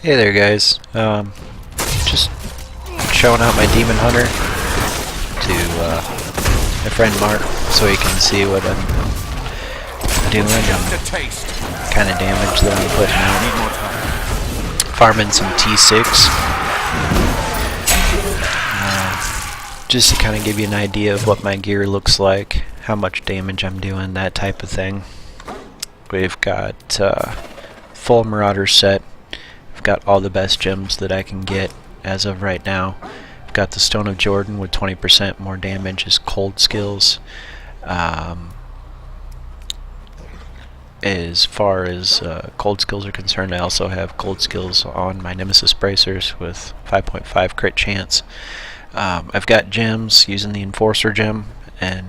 Hey there, guys. Just showing out my Demon Hunter to my friend Mark so he can see what I'm doing and kind of damage that I'm putting out. Farming some T6. Just to kind of give you an idea of what my gear looks like, how much damage I'm doing, that type of thing. We've got full Marauder set. I've got all the best gems that I can get as of right now. I've got the Stone of Jordan with 20% more damage as cold skills. As far as cold skills are concerned, I also have cold skills on my Nemesis Bracers with 5.5 crit chance. I've got gems using the Enforcer gem and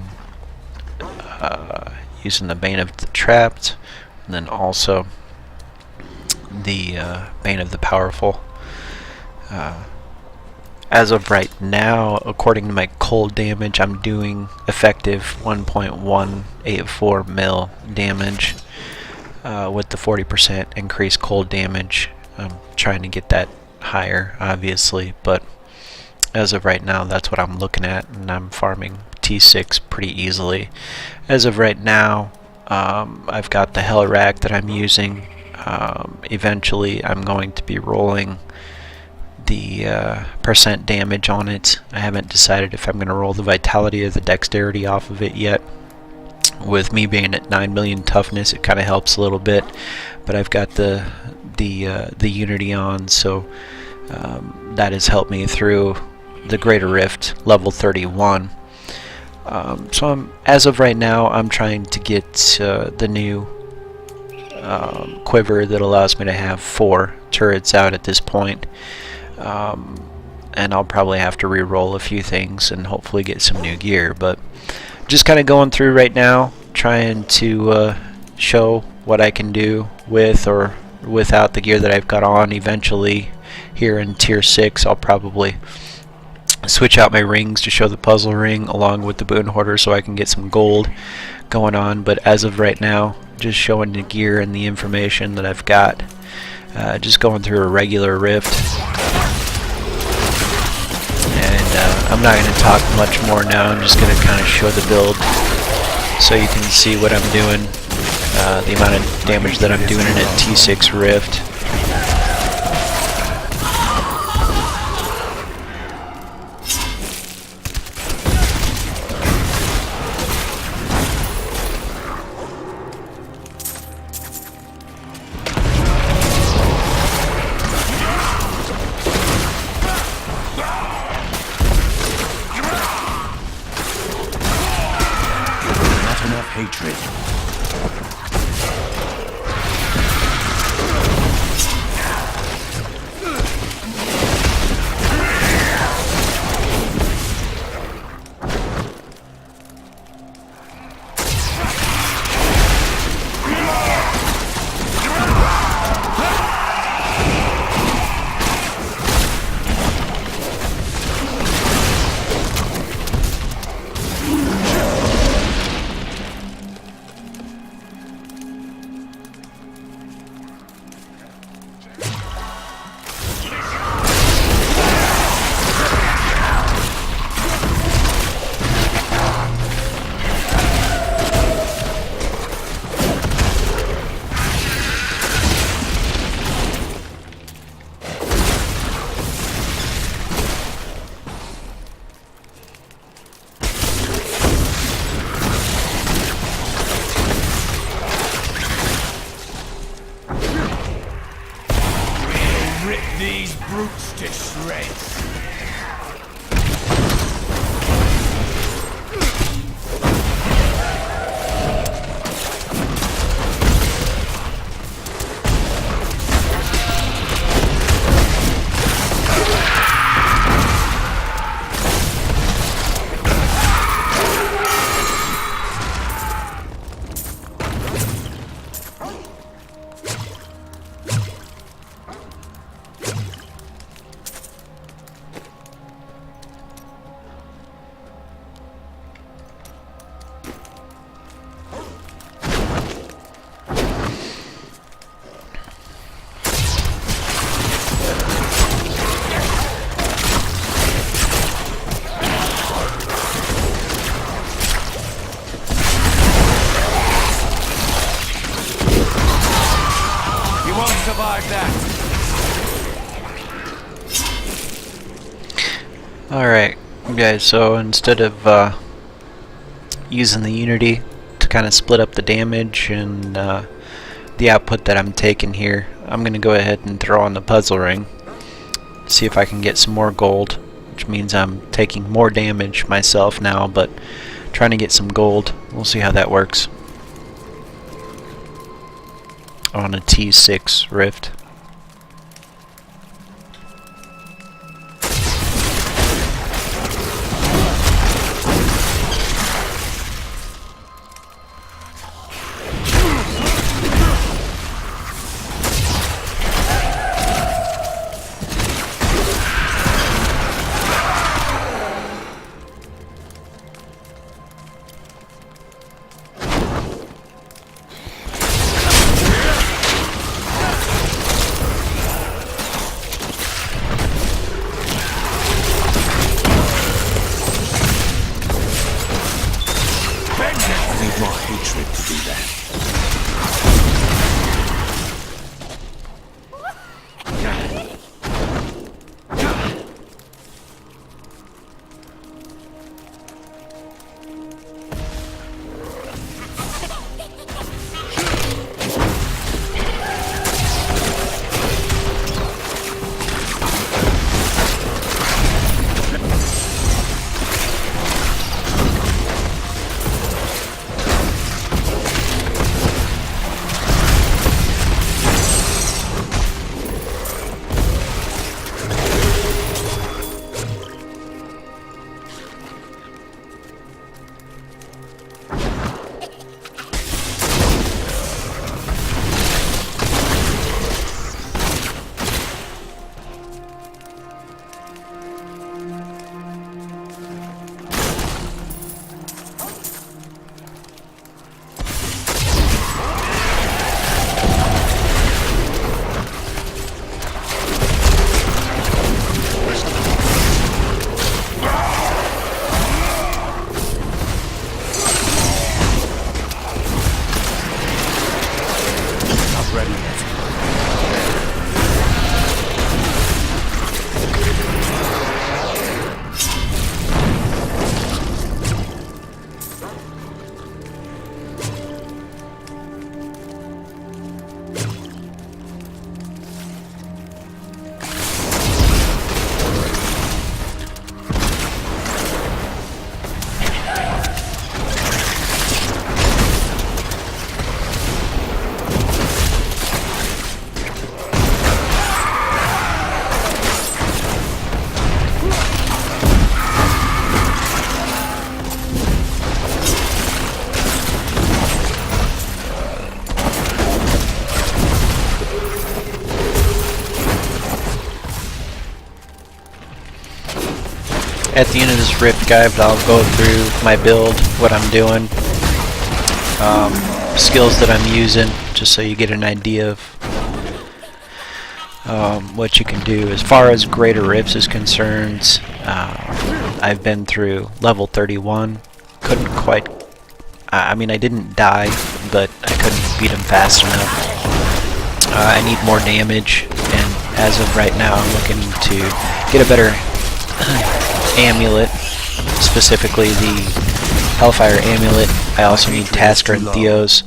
using the Bane of the Trapped, and then also the Bane of the Powerful. As of right now, according to my cold damage, I'm doing effective 1.184 mil damage with the 40% increased cold damage. I'm trying to get that higher, obviously, but as of right now, that's what I'm looking at, and I'm farming T6 pretty easily. As of right now, I've got the Hell Rack that I'm using. Eventually I'm going to be rolling the percent damage on it. I haven't decided if I'm going to roll the vitality or the dexterity off of it yet. With me being at 9 million toughness, it kind of helps a little bit, but I've got the unity on, so that has helped me through the Greater Rift level 31. So as of right now, I'm trying to get the new quiver that allows me to have 4 turrets out at this point, and I'll probably have to re-roll a few things and hopefully get some new gear, but just kind of going through right now, trying to show what I can do with or without the gear that I've got on. Eventually here in tier 6 I'll probably switch out my rings to show the puzzle ring along with the boon hoarder so I can get some gold going on, but as of right now, just showing the gear and the information that I've got. Just going through a regular rift, and I'm not going to talk much more now. I'm just going to kind of show the build so you can see what I'm doing, the amount of damage that I'm doing in a T6 rift. Hatred. survive that. Alright, guys, so instead of using the Unity to kind of split up the damage and the output that I'm taking here, I'm going to go ahead and throw on the puzzle ring, see if I can get some more gold, which means I'm taking more damage myself now, but trying to get some gold. We'll see how that works on a T6 Rift. I need more hatred to do that. Not ready yet. At the end of this Rift guide, I'll go through my build, what I'm doing, skills that I'm using, just so you get an idea of what you can do. As far as greater rifts is concerned, I've been through level 31. Couldn't quite, I mean I didn't die, but I couldn't beat him fast enough. I need more damage, and as of right now I'm looking to get a better amulet, specifically the Hellfire amulet. I also need Tasker and Theos.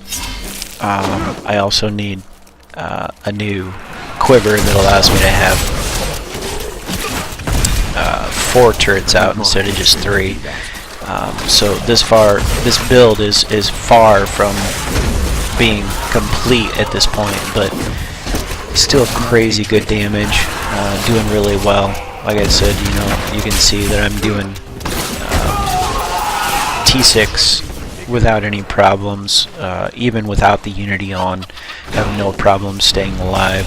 I also need a new quiver that allows me to have 4 turrets out instead of just 3. So this build is far from being complete at this point, but still crazy good damage, doing really well. Like I said, you can see that I'm doing T6 without any problems, even without the Unity on. Have no problem staying alive.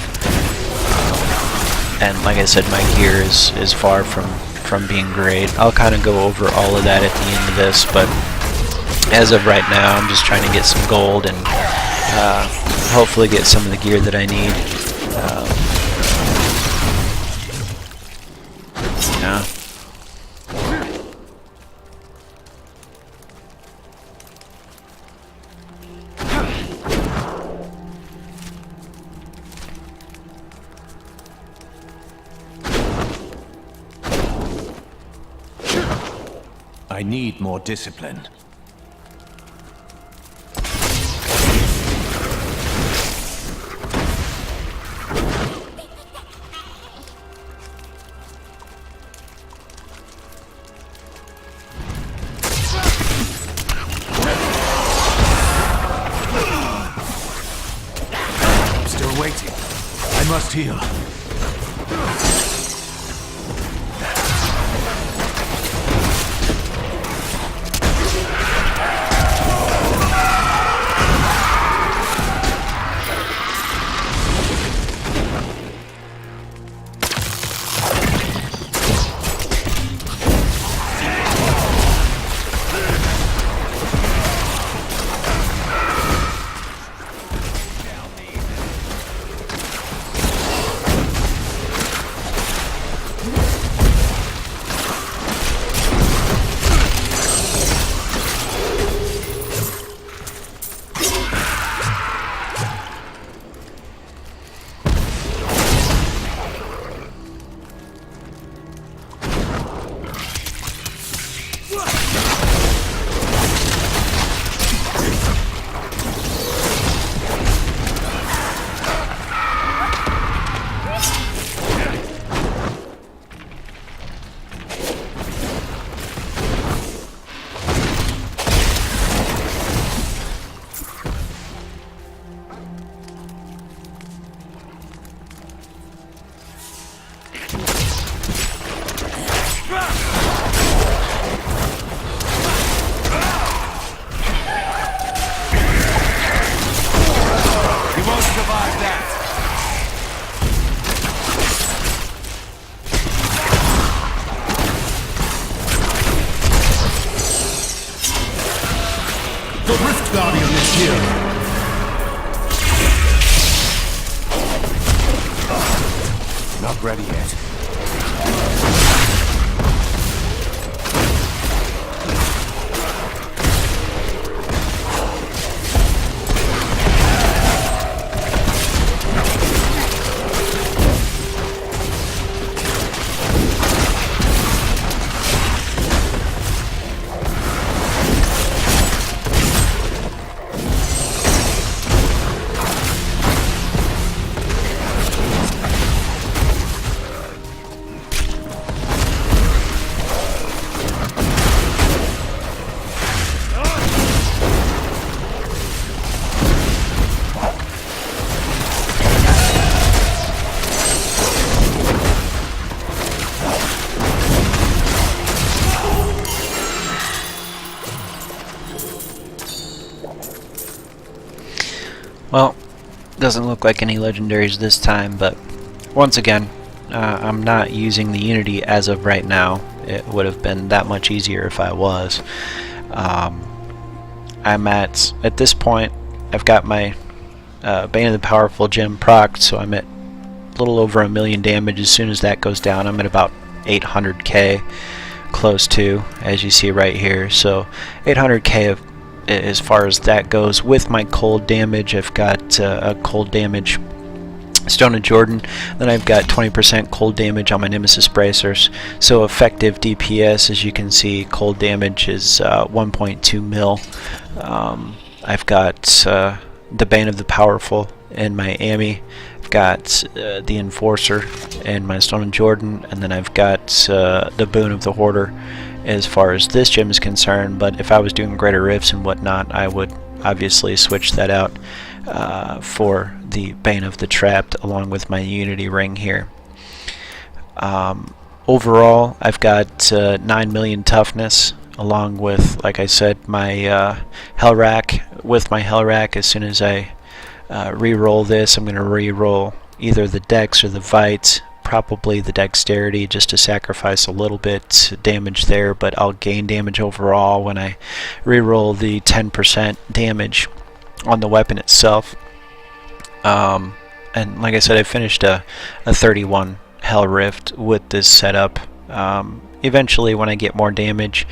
And like I said, my gear is far from being great. I'll kind of go over all of that at the end of this, but as of right now, I'm just trying to get some gold and hopefully get some of the gear that I need. Yeah. I need more discipline. I'm still waiting. I must heal. The Rift Guardian is here. Not ready yet. Well, doesn't look like any legendaries this time, but once again, I'm not using the Unity as of right now. It would have been that much easier if I was. I'm at this point, I've got my Bane of the Powerful gem procced, so I'm at a little over 1,000,000 damage. As soon as that goes down, I'm at about 800k, close to, as you see right here. So 800k as far as that goes. With my cold damage, I've got a cold damage Stone of Jordan, then I've got 20% cold damage on my Nemesis bracers. So effective DPS, as you can see, cold damage is 1.2 mil. I've got the Bane of the Powerful in my Ami. I've got the Enforcer in my Stone of Jordan, and then I've got the Boon of the Hoarder as far as this gem is concerned. But if I was doing greater rifts and whatnot, I would obviously switch that out for the Bane of the Trapped along with my Unity ring here. Overall, I've got 9 million toughness along with, like I said, my Hell Rack. With my Hell Rack, as soon as I re-roll this, I'm going to re-roll either the Dex or the Vite, probably the Dexterity, just to sacrifice a little bit damage there, but I'll gain damage overall when I re-roll the 10% damage on the weapon itself. And like I said, I finished a 31 Hell Rift with this setup. Eventually, when I get more damage,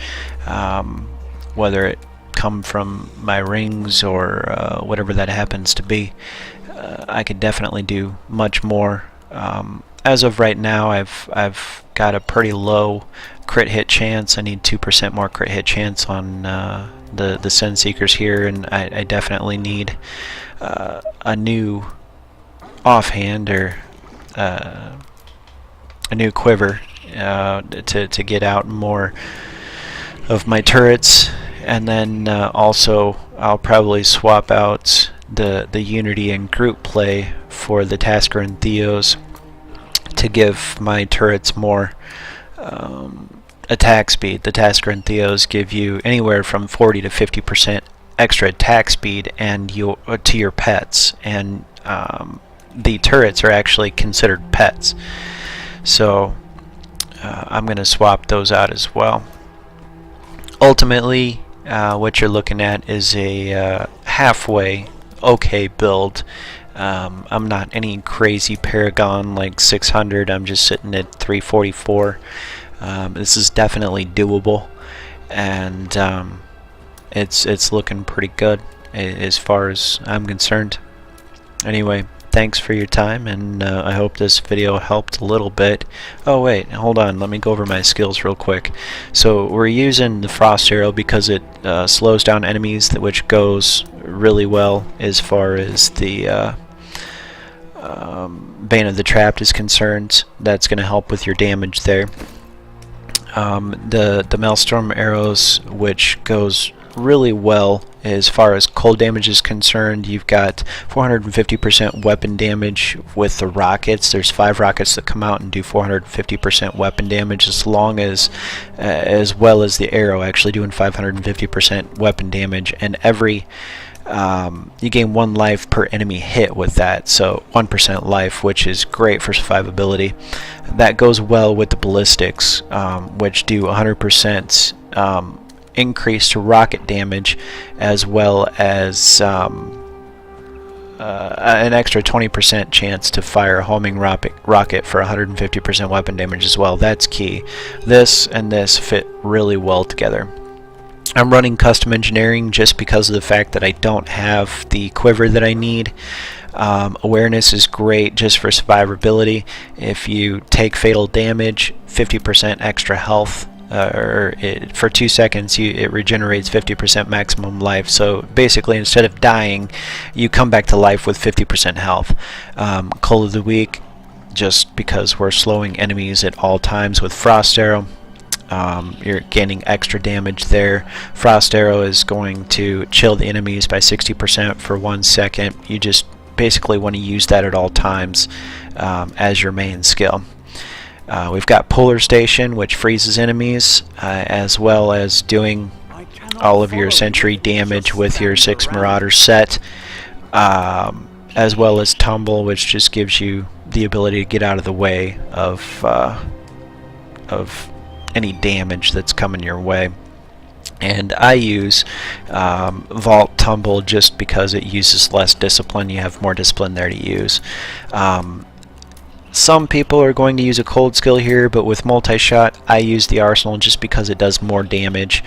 whether it come from my rings or whatever that happens to be, I could definitely do much more. As of right now, I've got a pretty low crit hit chance. I need 2% more crit hit chance on the Sin Seekers here, and I definitely need a new offhand or a new quiver to get out more of my turrets. And then also I'll probably swap out the Unity and group play for the Tasker and Theos to give my turrets more attack speed. The Tasker and Theos give you anywhere from 40 to 50% extra attack speed and to your pets, and the turrets are actually considered pets. So I'm going to swap those out as well. Ultimately, what you're looking at is a halfway okay build. I'm not any crazy Paragon like 600. I'm just sitting at 344. This is definitely doable, and it's looking pretty good as far as I'm concerned. Anyway, thanks for your time, and I hope this video helped a little bit. Oh wait, hold on, let me go over my skills real quick. So we're using the Frost Arrow because it slows down enemies, which goes really well as far as the Bane of the Trapped is concerned. That's going to help with your damage there. The Maelstrom arrows, which goes really well as far as cold damage is concerned. You've got 450% weapon damage with the rockets. There's 5 rockets that come out and do 450% weapon damage, as well as the arrow actually doing 550% weapon damage, and every you gain 1 life per enemy hit with that, so 1% life, which is great for survivability. That goes well with the ballistics, which do 100% increase to rocket damage, as well as an extra 20% chance to fire a homing rocket for 150% weapon damage as well. That's key. This and this fit really well together. I'm running custom engineering just because of the fact that I don't have the quiver that I need. Awareness is great just for survivability. If you take fatal damage, 50% extra health, for 2 seconds it regenerates 50% maximum life. So basically, instead of dying, you come back to life with 50% health. Call of the Week, just because we're slowing enemies at all times with Frost Arrow. You're gaining extra damage there. Frost Arrow is going to chill the enemies by 60% for 1 second. You just basically want to use that at all times as your main skill. We've got Polar Station, which freezes enemies, as well as doing all of your sentry damage with your 6 Marauder set, as well as Tumble, which just gives you the ability to get out of the way of any damage that's coming your way. And I use Vault Tumble just because it uses less discipline. You have more discipline there to use. Some people are going to use a cold skill here, but with multi-shot I use the Arsenal just because it does more damage.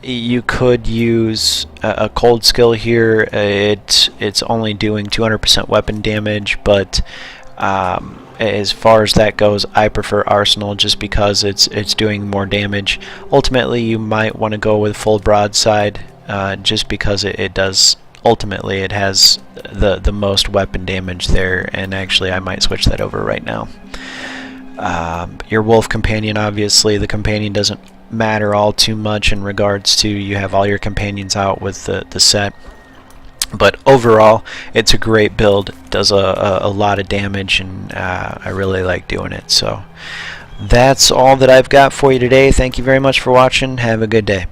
You could use a cold skill here. It's only doing 200% weapon damage, but as far as that goes, I prefer Arsenal just because it's doing more damage. Ultimately, you might want to go with full broadside just because it does. Ultimately, it has the most weapon damage there, and actually I might switch that over right now. Your Wolf Companion, obviously the companion doesn't matter all too much in regards to you have all your companions out with the set. But overall, it's a great build. It does a lot of damage, and I really like doing it. So that's all that I've got for you today. Thank you very much for watching. Have a good day.